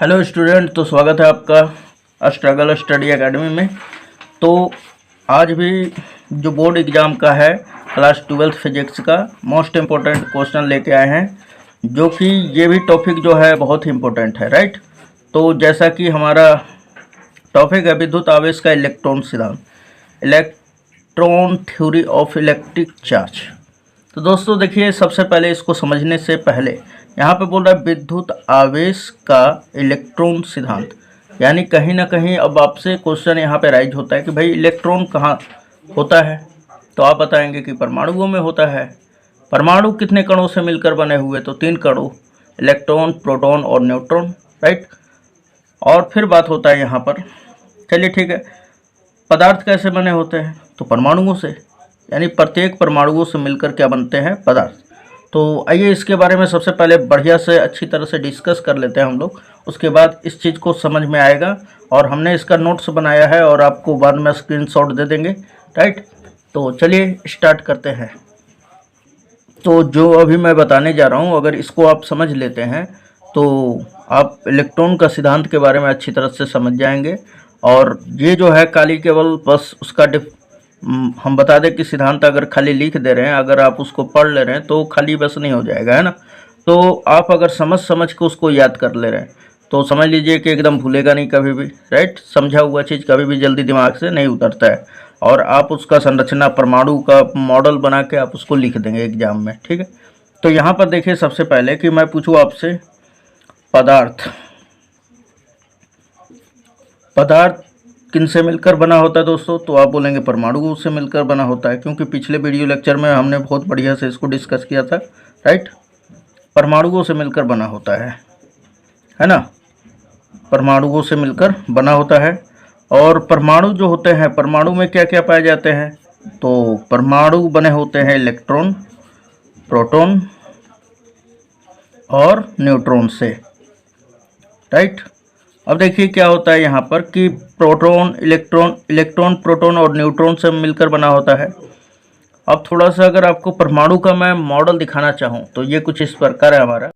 Hello student, तो स्वागत है आपका स्ट्रगल स्टडी एकेडमी में। तो आज भी जो बोर्ड एग्ज़ाम का है क्लास 12th फिजिक्स का मोस्ट इम्पोर्टेंट क्वेश्चन लेके आए हैं, जो कि ये भी टॉपिक जो है बहुत ही इम्पोर्टेंट है, राइट। तो जैसा कि हमारा टॉपिक है विद्युत आवेश का इलेक्ट्रॉन सिद्धांत, electron theory of electric charge. तो दोस्तों देखिए, सबसे पहले इसको समझने से पहले यहाँ पे बोल रहा है विद्युत आवेश का इलेक्ट्रॉन सिद्धांत, यानी कहीं ना कहीं अब आपसे क्वेश्चन यहाँ पे राइज होता है कि भाई इलेक्ट्रॉन कहाँ होता है। तो आप बताएंगे कि परमाणुओं में होता है। परमाणु कितने कणों से मिलकर बने हुए? तो 3 कणों, इलेक्ट्रॉन, प्रोटॉन और न्यूट्रॉन, राइट। और फिर बात होता है यहाँ पर, चलिए ठीक है, पदार्थ कैसे बने होते हैं? तो परमाणुओं से, यानी प्रत्येक परमाणुओं से मिलकर क्या बनते हैं? पदार्थ। तो आइए इसके बारे में सबसे पहले बढ़िया से अच्छी तरह से डिस्कस कर लेते हैं हम लोग, उसके बाद इस चीज़ को समझ में आएगा। और हमने इसका नोट्स बनाया है और आपको बाद में स्क्रीनशॉट दे देंगे, राइट। तो चलिए स्टार्ट करते हैं। तो जो अभी मैं बताने जा रहा हूँ, अगर इसको आप समझ लेते हैं तो आप इलेक्ट्रॉन का सिद्धांत के बारे में अच्छी तरह से समझ जाएंगे। और ये जो है खाली केवल बस उसका हम बता दें कि सिद्धांत अगर खाली लिख दे रहे हैं, अगर आप उसको पढ़ ले रहे हैं तो खाली बस नहीं हो जाएगा, है ना। तो आप अगर समझ के उसको याद कर ले रहे हैं तो समझ लीजिए कि एकदम भूलेगा नहीं कभी भी, राइट। समझा हुआ चीज़ कभी भी जल्दी दिमाग से नहीं उतरता है। और आप उसका संरचना परमाणु का मॉडल बना के आप उसको लिख देंगे एग्जाम में, ठीक है। तो यहाँ पर देखिए, सबसे पहले कि मैं पूछूँ आपसे पदार्थ किन से मिलकर बना होता है दोस्तों? तो आप बोलेंगे परमाणुओं से मिलकर बना होता है, क्योंकि पिछले वीडियो लेक्चर में हमने बहुत बढ़िया से इसको डिस्कस किया था, राइट। परमाणुओं से मिलकर बना होता है ना। परमाणुओं से मिलकर बना होता है। और परमाणु जो होते हैं, परमाणु में क्या क्या पाए जाते हैं? तो परमाणु बने होते हैं इलेक्ट्रॉन, प्रोटॉन और न्यूट्रॉन से, राइट। अब देखिए क्या होता है यहाँ पर कि इलेक्ट्रॉन प्रोटॉन और न्यूट्रॉन से मिलकर बना होता है। अब थोड़ा सा अगर आपको परमाणु का मैं मॉडल दिखाना चाहूँ तो ये कुछ इस प्रकार है हमारा।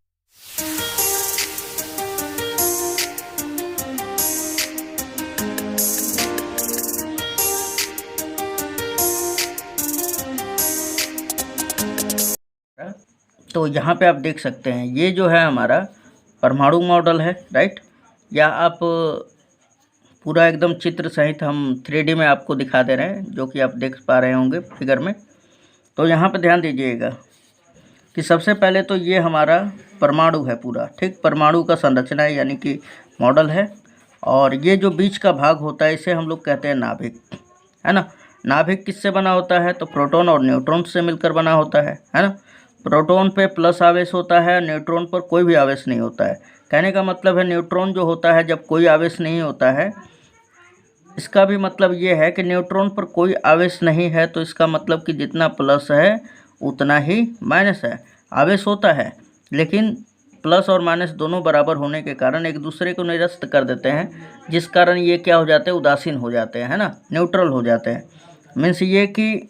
तो यहाँ पे आप देख सकते हैं, ये जो है हमारा परमाणु मॉडल है, राइट। या आप पूरा एकदम चित्र सहित हम 3D में आपको दिखा दे रहे हैं, जो कि आप देख पा रहे होंगे फिगर में। तो यहाँ पे ध्यान दीजिएगा कि सबसे पहले तो ये हमारा परमाणु है पूरा, ठीक। परमाणु का संरचना है, यानी कि मॉडल है। और ये जो बीच का भाग होता है इसे हम लोग कहते हैं नाभिक, है ना। नाभिक किससे बना होता है? तो प्रोटॉन और न्यूट्रॉन से मिलकर बना होता है ना। प्रोटॉन पे प्लस आवेश होता है, न्यूट्रॉन पर कोई भी आवेश नहीं होता है। कहने का मतलब है न्यूट्रॉन जो होता है जब कोई आवेश नहीं होता है, इसका भी मतलब ये है कि न्यूट्रॉन पर कोई आवेश नहीं है, तो इसका मतलब कि जितना प्लस है उतना ही माइनस है। आवेश होता है लेकिन प्लस और माइनस दोनों बराबर होने के कारण एक दूसरे को निरस्त कर देते हैं, जिस कारण ये क्या हो जाते हैं? उदासीन हो जाते हैं, है ना, न्यूट्रल हो जाते हैं। मीन्स ये कि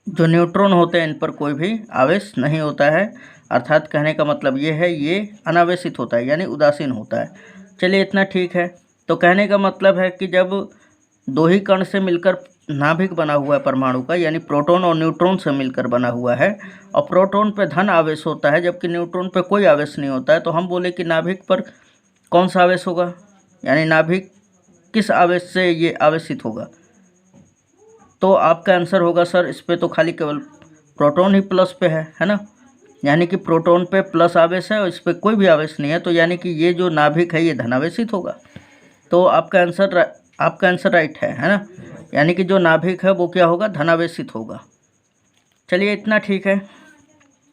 जो न्यूट्रॉन होते हैं इन पर कोई भी आवेश नहीं होता है, अर्थात कहने का मतलब ये है ये अनावेशित होता है, यानी उदासीन होता है। चलिए इतना ठीक है। तो कहने का मतलब है कि जब 2 ही कण से मिलकर नाभिक बना हुआ है परमाणु का, यानी प्रोटॉन और न्यूट्रॉन से मिलकर बना हुआ है, और प्रोटॉन पे धन आवेश होता है जबकि न्यूट्रॉन पे कोई आवेश नहीं होता है, तो हम बोले कि नाभिक पर कौन सा आवेश होगा, यानी नाभिक किस आवेश से ये आवेशित होगा? तो आपका आंसर होगा सर इस पर तो खाली केवल प्रोटॉन ही प्लस पे है ना। यानी कि प्रोटॉन पे प्लस आवेश है और इस पर कोई भी आवेश नहीं है, तो यानी कि ये जो नाभिक है ये धनावेशित होगा। तो आपका आंसर राइट है ना। यानी कि जो नाभिक है वो क्या होगा? धनावेशित होगा। चलिए इतना ठीक है।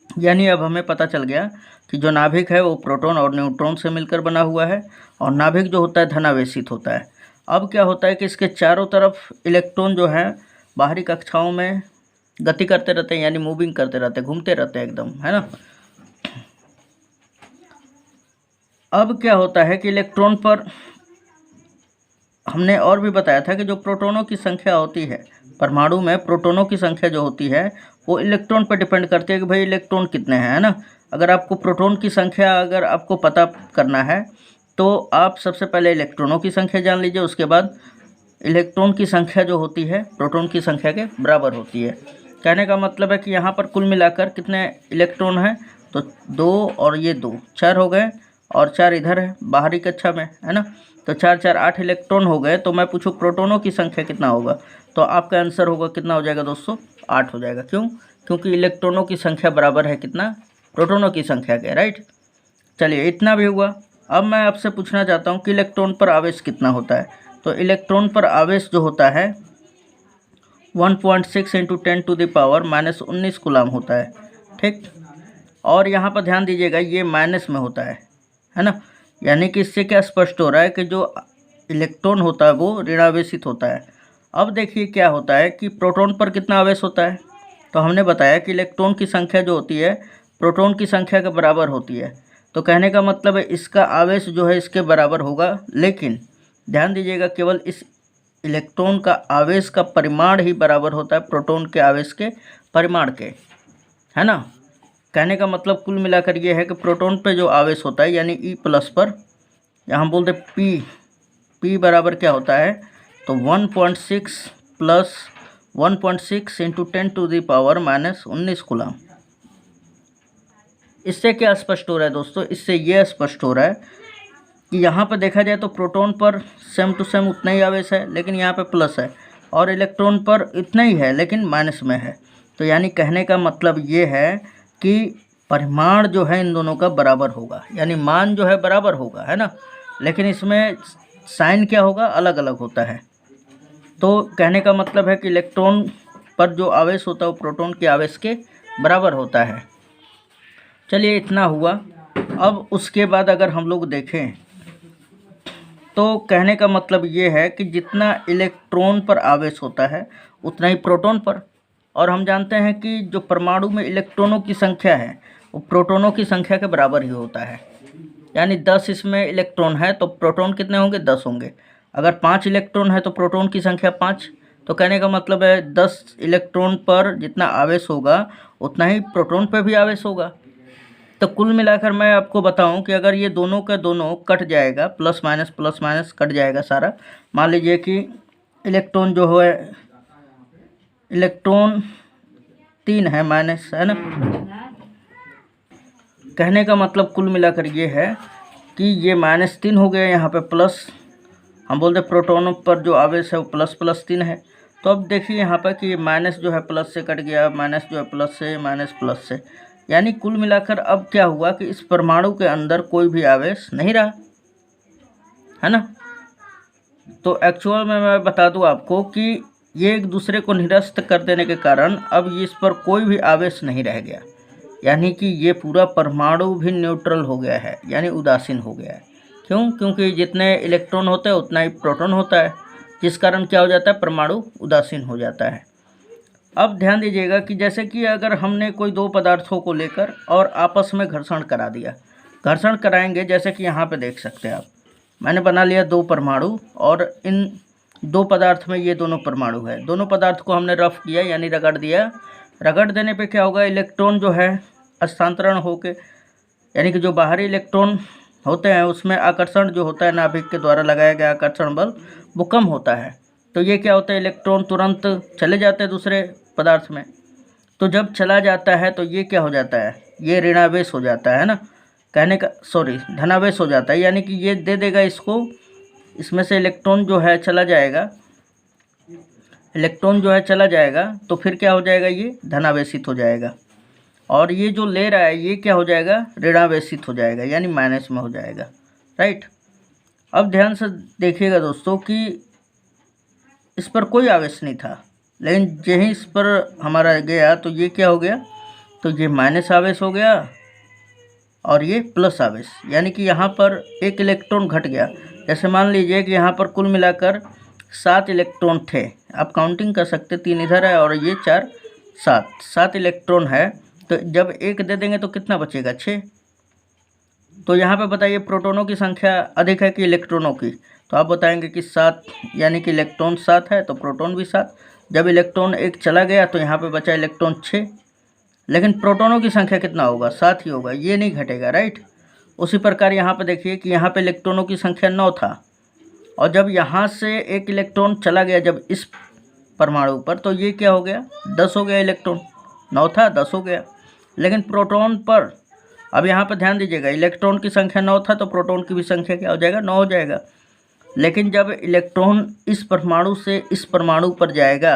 यानी अब हमें पता चल गया कि जो नाभिक है वो प्रोटॉन और न्यूट्रॉन से मिलकर बना हुआ है, और नाभिक जो होता है धनावेशित होता है। अब क्या होता है कि इसके चारों तरफ इलेक्ट्रॉन जो है बाहरी कक्षाओं में गति करते रहते हैं, यानी मूविंग करते रहते हैं, घूमते रहते हैं एकदम, है ना। अब क्या होता है कि इलेक्ट्रॉन पर हमने और भी बताया था कि जो प्रोटॉनों की संख्या होती है परमाणु में, प्रोटॉनों की संख्या जो होती है वो इलेक्ट्रॉन पर डिपेंड करती है कि भाई इलेक्ट्रॉन कितने हैं, है ना। अगर आपको प्रोटॉन की संख्या अगर आपको पता करना है तो आप सबसे पहले इलेक्ट्रॉनों की संख्या जान लीजिए, उसके बाद इलेक्ट्रॉन की संख्या जो होती है प्रोटॉन की संख्या के बराबर होती है। कहने का मतलब है कि यहाँ पर कुल मिलाकर कितने इलेक्ट्रॉन हैं, तो 2 और ये 2 4 हो गए, और 4 इधर है बाहरी कक्षा में, है ना। तो 4 4 8 इलेक्ट्रॉन हो गए। तो मैं पूछूं प्रोटॉनों की संख्या कितना होगा, तो आपका आंसर होगा कितना हो जाएगा दोस्तों, 8 हो जाएगा। क्यों? क्योंकि इलेक्ट्रॉनों की संख्या बराबर है कितना, प्रोटॉनों की संख्या के, राइट। चलिए इतना भी हुआ। अब मैं आपसे पूछना चाहता हूँ कि इलेक्ट्रॉन पर आवेश कितना होता है। तो इलेक्ट्रॉन पर आवेश जो होता है 1.6 × 10⁻⁻19 कूलाम होता है, ठीक। और यहाँ पर ध्यान दीजिएगा ये माइनस में होता है ना। यानी कि इससे क्या स्पष्ट हो रहा है कि जो इलेक्ट्रॉन होता है वो ऋणावेशित होता है। अब देखिए क्या होता है कि प्रोटॉन पर कितना आवेश होता है। तो हमने बताया कि इलेक्ट्रॉन की संख्या जो होती है प्रोटॉन की संख्या के बराबर होती है। तो कहने का मतलब है इसका आवेश जो है इसके बराबर होगा, लेकिन ध्यान दीजिएगा केवल इस इलेक्ट्रॉन का आवेश का परिमाण ही बराबर होता है प्रोटॉन के आवेश के परिमाण के, है ना। कहने का मतलब कुल मिलाकर ये है कि प्रोटॉन पे जो आवेश होता है यानी E+ पर, यहाँ बोलते P बराबर क्या होता है, तो 1.6 + 1.6 × 10⁻⁻19 कूलाम। इससे क्या स्पष्ट हो रहा है दोस्तों, इससे यह स्पष्ट हो रहा है कि यहाँ पर देखा जाए तो प्रोटॉन पर सेम टू सेम उतना ही आवेश है, लेकिन यहाँ पे प्लस है, और इलेक्ट्रॉन पर इतना ही है लेकिन माइनस में है। तो यानी कहने का मतलब ये है कि परिमाण जो है इन दोनों का बराबर होगा, यानी मान जो है बराबर होगा, है ना। लेकिन इसमें साइन क्या होगा, अलग अलग होता है। तो कहने का मतलब है कि इलेक्ट्रॉन पर जो आवेश होता है वो प्रोटॉन के आवेश के बराबर होता है। चलिए इतना हुआ। अब उसके बाद अगर हम लोग देखें तो कहने का मतलब ये है कि जितना इलेक्ट्रॉन पर आवेश होता है उतना ही प्रोटॉन पर, और हम जानते हैं कि जो परमाणु में इलेक्ट्रॉनों की संख्या है वो प्रोटॉनों की संख्या के बराबर ही होता है। यानी 10 इसमें इलेक्ट्रॉन है तो प्रोटॉन कितने होंगे, 10 होंगे। अगर 5 इलेक्ट्रॉन है तो प्रोटॉन की संख्या 5। तो कहने का मतलब है 10 इलेक्ट्रॉन पर जितना आवेश होगा उतना ही प्रोटॉन पर भी आवेश होगा। तो कुल मिलाकर मैं आपको बताऊं कि अगर ये दोनों का दोनों कट जाएगा, प्लस माइनस कट जाएगा सारा। मान लीजिए कि इलेक्ट्रॉन जो है इलेक्ट्रॉन 3 है माइनस, है ना। कहने का मतलब कुल मिलाकर ये है कि ये -3 हो गया, यहाँ पे प्लस, हम बोलते प्रोटॉनों पर जो आवेश है वो +3 है। तो अब देखिए यहाँ पर कि माइनस जो है प्लस से कट गया, माइनस जो है प्लस से, माइनस प्लस से, यानी कुल मिलाकर अब क्या हुआ कि इस परमाणु के अंदर कोई भी आवेश नहीं रहा, है ना। तो एक्चुअल में मैं बता दूं आपको कि ये एक दूसरे को निरस्त कर देने के कारण अब इस पर कोई भी आवेश नहीं रह गया, यानी कि ये पूरा परमाणु भी न्यूट्रल हो गया है, यानी उदासीन हो गया है। क्यों? क्योंकि जितने इलेक्ट्रॉन होते हैं उतना ही प्रोटॉन होता है, जिस कारण क्या हो जाता है, परमाणु उदासीन हो जाता है। अब ध्यान दीजिएगा कि जैसे कि अगर हमने कोई 2 पदार्थों को लेकर और आपस में घर्षण करा दिया, घर्षण कराएंगे, जैसे कि यहाँ पे देख सकते हैं आप, मैंने बना लिया 2 परमाणु और इन 2 पदार्थ में ये दोनों परमाणु है। दोनों पदार्थ को हमने रफ किया यानी रगड़ दिया। रगड़ देने पे क्या होगा, इलेक्ट्रॉन जो है स्थानांतरण होके, यानी कि जो बाहरी इलेक्ट्रॉन होते हैं उसमें आकर्षण जो होता है नाभिक के द्वारा लगाया गया आकर्षण बल वो कम होता है। तो ये क्या होता है, इलेक्ट्रॉन तुरंत चले जाते हैं दूसरे पदार्थ में। तो जब चला जाता है तो ये क्या हो जाता है, ये ऋणावेश हो जाता है ना, कहने का धनावेश हो जाता है, यानी कि ये दे देगा इसको, इसमें से इलेक्ट्रॉन जो है चला जाएगा, इलेक्ट्रॉन जो है चला जाएगा तो फिर क्या हो जाएगा, ये धनावेशित हो जाएगा, और ये जो ले रहा है ये क्या हो जाएगा, ऋणावेशित हो जाएगा, यानी माइनस में हो जाएगा, राइट। अब ध्यान से देखिएगा दोस्तों कि इस पर कोई आवेश नहीं था, लेकिन यहीं इस पर हमारा गया तो ये क्या हो गया, तो ये माइनस आवेश हो गया और ये प्लस आवेश, यानी कि यहाँ पर एक इलेक्ट्रॉन घट गया। जैसे मान लीजिए कि यहाँ पर कुल मिलाकर 7 इलेक्ट्रॉन थे, आप काउंटिंग कर सकते, 3 इधर है और ये 4 7 इलेक्ट्रॉन है। तो जब एक दे देंगे तो कितना बचेगा, 6। तो यहाँ पे बताइए प्रोटॉनों की संख्या अधिक है कि इलेक्ट्रॉनों की, तो आप बताएंगे कि 7, यानी कि इलेक्ट्रॉन 7 है तो प्रोटॉन भी 7। जब इलेक्ट्रॉन एक चला गया तो यहाँ पे बचा इलेक्ट्रॉन 6, लेकिन प्रोटोनों की संख्या कितना होगा, 7 ही होगा, ये नहीं घटेगा, राइट। उसी प्रकार यहाँ पे देखिए कि यहाँ पे इलेक्ट्रॉनों की संख्या 9 था, और जब यहाँ से एक इलेक्ट्रॉन चला गया जब इस परमाणु पर, तो ये क्या हो गया, 10 हो गया इलेक्ट्रॉन, 9 था 10 हो गया। लेकिन प्रोटॉन पर, अब यहाँ पर ध्यान दीजिएगा, इलेक्ट्रॉन की संख्या 9 था तो प्रोटॉन की भी संख्या क्या हो जाएगा, 9 हो जाएगा। लेकिन जब इलेक्ट्रॉन इस परमाणु से इस परमाणु पर जाएगा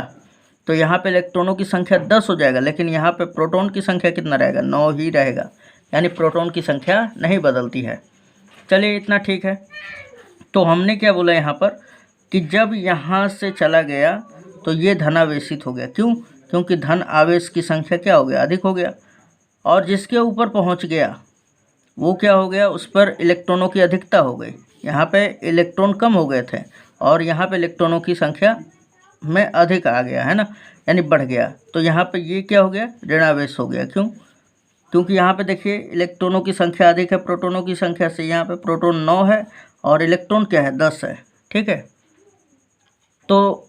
तो यहाँ पे इलेक्ट्रॉनों की संख्या 10 हो जाएगा, लेकिन यहाँ पे प्रोटॉन की संख्या कितना रहेगा, 9 ही रहेगा, यानी प्रोटॉन की संख्या नहीं बदलती है। चलिए इतना ठीक है। तो हमने क्या बोला यहाँ पर कि जब यहाँ से चला गया तो ये धनावेशित हो गया, क्यों, क्योंकि धन आवेश की संख्या क्या हो गया, अधिक हो गया, और जिसके ऊपर पहुँच गया वो क्या हो गया, उस पर इलेक्ट्रॉनों की अधिकता हो गई। यहाँ पे इलेक्ट्रॉन कम हो गए थे और यहाँ पे इलेक्ट्रॉनों की संख्या में अधिक आ गया, है ना, यानी बढ़ गया। तो यहाँ पे ये क्या हो गया, ऋणावेश हो गया, क्यों, क्योंकि यहाँ पे देखिए इलेक्ट्रॉनों की संख्या अधिक है प्रोटोनों की संख्या से। यहाँ पे प्रोटॉन 9 है और इलेक्ट्रॉन क्या है, 10 है, ठीक है। तो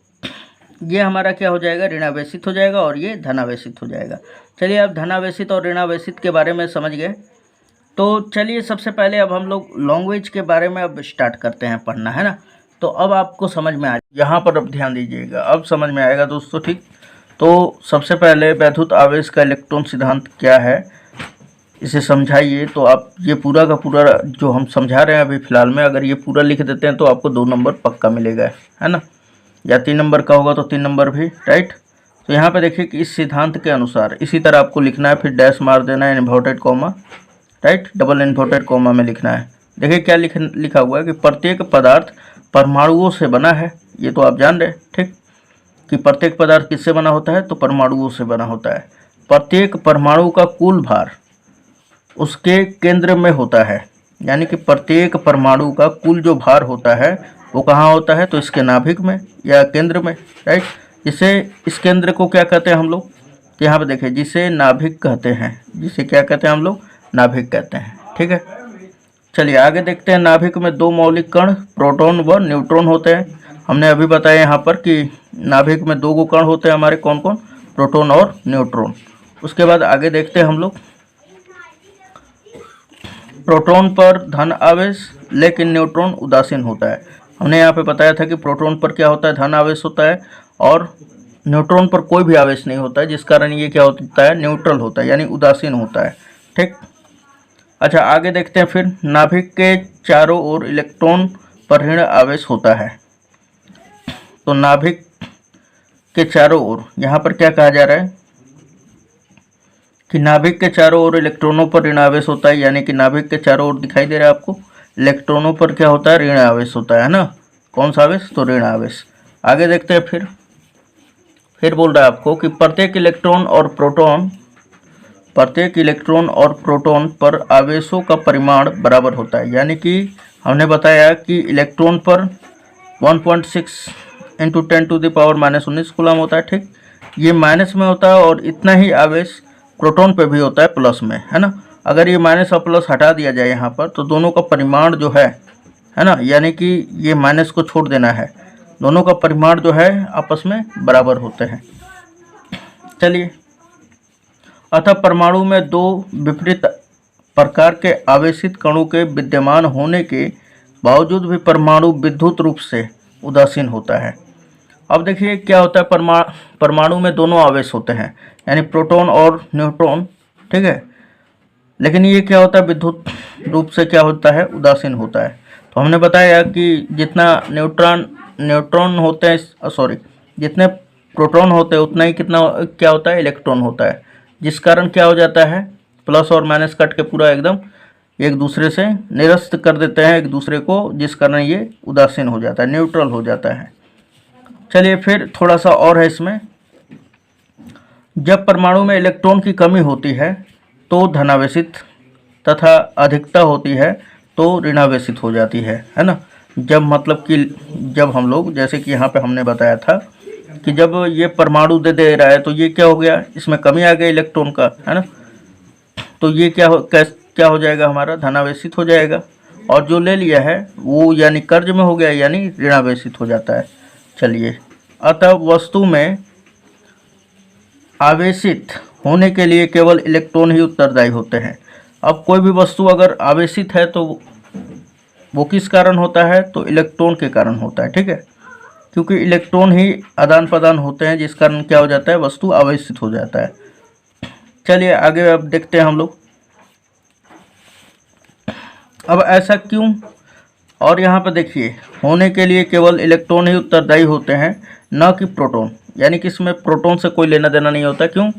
ये हमारा क्या हो जाएगा, ऋणावेशित हो जाएगा और ये धनावेशित हो जाएगा। चलिए अब धनावेशित और ऋणावेशित के बारे में समझ गए। तो चलिए सबसे पहले अब हम लोग लैंग्वेज के बारे में अब स्टार्ट करते हैं पढ़ना, है ना। तो अब आपको समझ में आ, यहाँ पर अब ध्यान दीजिएगा, अब समझ में आएगा दोस्तों, ठीक। तो सबसे पहले वैद्युत आवेश का इलेक्ट्रॉन सिद्धांत क्या है, इसे समझाइए। तो आप ये पूरा का पूरा जो हम समझा रहे हैं अभी फ़िलहाल में, अगर ये पूरा लिख देते हैं तो आपको 2 नंबर पक्का मिलेगा, है ना, या 3 नंबर का होगा तो 3 नंबर भी, राइट। तो यहाँ पे देखिए कि इस सिद्धांत के अनुसार इसी तरह आपको लिखना है, फिर डैश मार देना है, inverted comma, right, double inverted comma में लिखना है। देखिए क्या लिखा हुआ है कि प्रत्येक पदार्थ परमाणुओं से बना है, ये तो आप जान रहे हैं, ठीक, कि प्रत्येक पदार्थ किससे बना होता है, तो परमाणुओं से बना होता है। प्रत्येक परमाणु का कुल भार उसके केंद्र में होता है, यानी कि प्रत्येक परमाणु का कुल जो भार होता है वो कहाँ होता है, तो इसके नाभिक में या केंद्र में, राइट। जिसे इस केंद्र को क्या कहते हैं हम लोग, तो यहाँ पे देखिए जिसे नाभिक कहते हैं, जिसे क्या कहते हैं हम लोग, नाभिक कहते हैं, ठीक है। चलिए आगे देखते हैं। नाभिक में 2 मौलिक कण प्रोटॉन व न्यूट्रॉन होते हैं। हमने अभी बताया यहाँ पर कि नाभिक में 2 कण होते हैं हमारे, कौन कौन, प्रोटॉन और न्यूट्रॉन। उसके बाद आगे देखते हैं हम लोग, प्रोटॉन पर धन आवेश लेकिन न्यूट्रॉन उदासीन होता है। हमने यहाँ पे बताया था कि प्रोटॉन पर क्या होता है, धन आवेश होता है, और न्यूट्रॉन पर कोई भी आवेश नहीं होता है, जिस कारण ये क्या होता है, न्यूट्रल होता है, यानी उदासीन होता है, ठीक। अच्छा आगे देखते हैं फिर, नाभिक के चारों ओर इलेक्ट्रॉन पर ऋण आवेश होता है। तो नाभिक के चारों ओर यहाँ पर क्या कहा जा रहा है कि नाभिक के चारों ओर इलेक्ट्रॉनों पर ऋण आवेश होता है, यानी कि नाभिक के चारों ओर दिखाई दे रहा है आपको, इलेक्ट्रॉनों पर क्या होता है, ऋण आवेश होता है ना, कौन सा आवेश, तो ऋण आवेश। आगे देखते हैं फिर बोल रहा है आपको कि प्रत्येक इलेक्ट्रॉन और प्रोटॉन पर आवेशों का परिमाण बराबर होता है, यानी कि हमने बताया कि इलेक्ट्रॉन पर 1.6 × 10⁻⁻19 कूलम होता है, ठीक, ये माइनस में होता है, और इतना ही आवेश प्रोटॉन पे भी होता है प्लस में, है ना। अगर ये माइनस और प्लस हटा दिया जाए यहाँ पर तो दोनों का परिमाण जो है ना, यानी कि ये माइनस को छोड़ देना है, दोनों का परिमाण जो है आपस में बराबर होते हैं। चलिए, अतः परमाणु में 2 विपरीत प्रकार के आवेशित कणों के विद्यमान होने के बावजूद भी परमाणु विद्युत रूप से उदासीन होता है। अब देखिए क्या होता है, परमाणु में दोनों आवेश होते हैं, यानी प्रोटॉन और न्यूट्रॉन, ठीक है, लेकिन ये क्या होता है, विद्युत रूप से क्या होता है, उदासीन होता है। तो हमने बताया कि जितना न्यूट्रॉन होते हैं, जितने प्रोटॉन होते हैं उतना ही कितना क्या होता है, इलेक्ट्रॉन होता है, जिस कारण क्या हो जाता है, प्लस और माइनस कट के पूरा एकदम एक दूसरे से निरस्त कर देते हैं एक दूसरे को, जिस कारण ये उदासीन हो जाता है, न्यूट्रल हो जाता है। चलिए फिर थोड़ा सा और है इसमें, जब परमाणु में इलेक्ट्रॉन की कमी होती है तो धनावेशित तथा अधिकता होती है तो ऋणावेशित हो जाती है ना। जब मतलब कि जब हम लोग, जैसे कि यहाँ पे हमने बताया था कि जब ये परमाणु दे रहा है तो ये क्या हो गया, इसमें कमी आ गई इलेक्ट्रॉन का, है ना, तो ये क्या हो जाएगा, हमारा धनावेशित हो जाएगा, और जो ले लिया है वो यानी कर्ज में हो गया, यानी ऋणावेशित हो जाता है। चलिए, अतः वस्तु में आवेशित होने के लिए केवल इलेक्ट्रॉन ही उत्तरदायी होते हैं। अब कोई भी वस्तु अगर आवेशित है तो वो किस कारण होता है, तो इलेक्ट्रॉन के कारण होता है, ठीक है, क्योंकि इलेक्ट्रॉन ही आदान प्रदान होते हैं, जिस कारण क्या हो जाता है, वस्तु आवेशित हो जाता है। चलिए आगे अब देखते हैं हम लोग। अब ऐसा क्यों, और यहाँ पर देखिए, होने के लिए केवल इलेक्ट्रॉन ही उत्तरदायी होते हैं, न कि प्रोटॉन, यानी कि इसमें प्रोटॉन से कोई लेना देना नहीं होता। क्यों?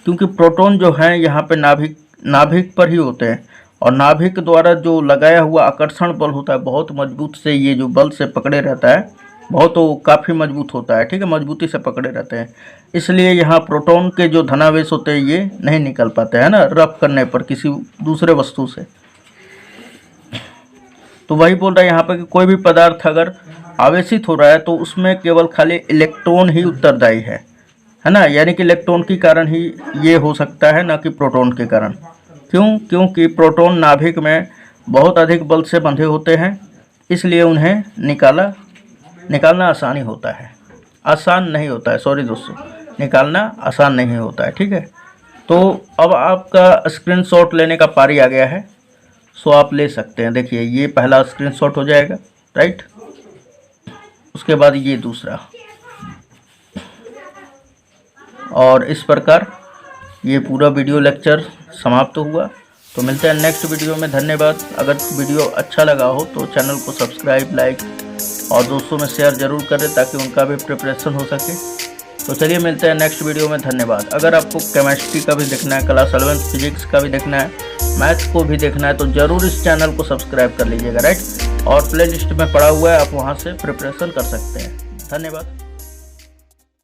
क्योंकि प्रोटॉन जो है यहाँ पे नाभिक पर ही होते हैं, और नाभिक द्वारा जो लगाया हुआ आकर्षण बल होता है बहुत मजबूत से, ये जो बल से पकड़े रहता है बहुत, वो काफ़ी मजबूत होता है, ठीक है, मजबूती से पकड़े रहते हैं। इसलिए यहाँ प्रोटॉन के जो धनावेश होते हैं ये नहीं निकल पाते हैं ना, रब करने पर किसी दूसरे वस्तु से। तो वही बोल रहा है यहाँ पर कि कोई भी पदार्थ अगर आवेशित हो रहा है तो उसमें केवल खाली इलेक्ट्रॉन ही उत्तरदायी है ना, यानी कि इलेक्ट्रॉन के कारण ही ये हो सकता है, ना कि प्रोटॉन के कारण। क्यों? क्योंकि प्रोटॉन नाभिक में बहुत अधिक बल से बंधे होते हैं, इसलिए उन्हें निकालना आसानी होता है, आसान नहीं होता है, सॉरी दोस्तों, निकालना आसान नहीं होता है, ठीक है। तो अब आपका स्क्रीनशॉट लेने का पारी आ गया है, सो आप ले सकते हैं। देखिए ये पहला स्क्रीनशॉट हो जाएगा, राइट, उसके बाद ये दूसरा, और इस प्रकार ये पूरा वीडियो लेक्चर समाप्त हुआ। तो मिलते हैं नेक्स्ट वीडियो में। धन्यवाद। अगर वीडियो अच्छा लगा हो तो चैनल को सब्सक्राइब, लाइक और दोस्तों में शेयर ज़रूर करें ताकि उनका भी प्रिपरेशन हो सके। तो चलिए मिलते हैं नेक्स्ट वीडियो में। धन्यवाद। अगर आपको केमिस्ट्री का भी देखना है, क्लास 11 फिजिक्स का भी देखना है, मैथ्स को भी देखना है, तो ज़रूर इस चैनल को सब्सक्राइब कर लीजिएगा, राइट, और प्लेलिस्ट में पड़ा हुआ है, आप वहाँ से प्रिपरेशन कर सकते हैं। धन्यवाद।